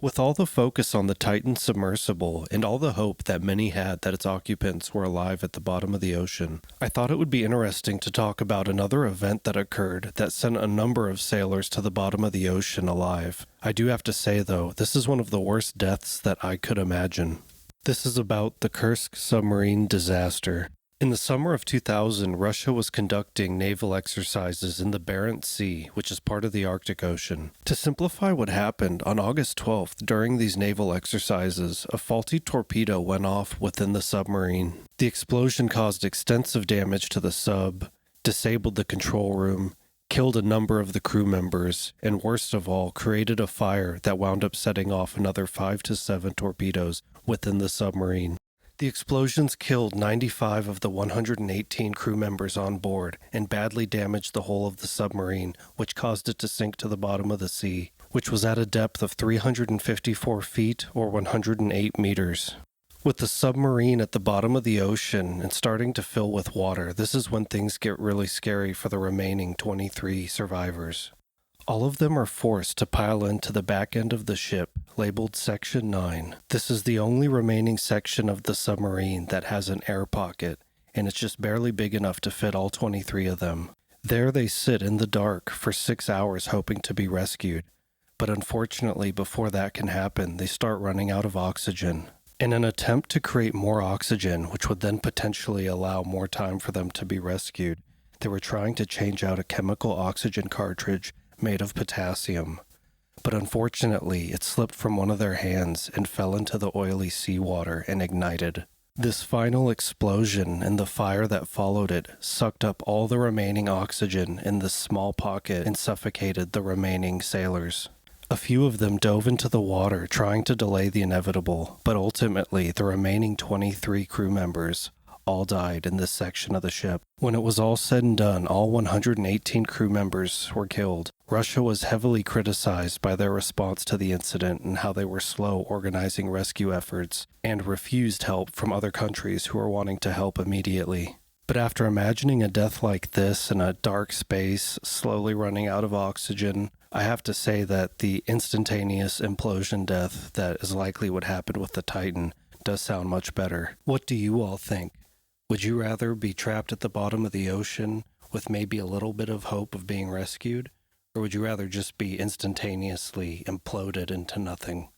With all the focus on the Titan Submersible and all the hope that many had that its occupants were alive at the bottom of the ocean, I thought it would be interesting to talk about another event that occurred that sent a number of sailors to the bottom of the ocean alive. I do have to say, though, this is one of the worst deaths that I could imagine. This is about the Kursk submarine disaster. In the summer of 2000, Russia was conducting naval exercises in the Barents Sea, which is part of the Arctic Ocean. To simplify what happened, on August 12th, during these naval exercises, a faulty torpedo went off within the submarine. The explosion caused extensive damage to the sub, disabled the control room, killed a number of the crew members, and worst of all, created a fire that wound up setting off another 5 to 7 torpedoes within the submarine. The explosions killed 95 of the 118 crew members on board and badly damaged the hull of the submarine, which caused it to sink to the bottom of the sea, which was at a depth of 354 feet or 108 meters. With the submarine at the bottom of the ocean and starting to fill with water, this is when things get really scary for the remaining 23 survivors. All of them are forced to pile into the back end of the ship, labeled Section 9. This is the only remaining section of the submarine that has an air pocket, and it's just barely big enough to fit all 23 of them. There they sit in the dark for 6 hours hoping to be rescued, but unfortunately before that can happen, they start running out of oxygen. In an attempt to create more oxygen, which would then potentially allow more time for them to be rescued, they were trying to change out a chemical oxygen cartridge made of potassium, but unfortunately it slipped from one of their hands and fell into the oily seawater and ignited. This final explosion and the fire that followed it sucked up all the remaining oxygen in this small pocket and suffocated the remaining sailors. A few of them dove into the water trying to delay the inevitable, but ultimately the remaining 23 crew members all died in this section of the ship. When it was all said and done, all 118 crew members were killed. Russia was heavily criticized by their response to the incident and how they were slow organizing rescue efforts and refused help from other countries who were wanting to help immediately. But after imagining a death like this in a dark space, slowly running out of oxygen, I have to say that the instantaneous implosion death that is likely what happened with the Titan does sound much better. What do you all think? Would you rather be trapped at the bottom of the ocean with maybe a little bit of hope of being rescued? Or would you rather just be instantaneously imploded into nothing?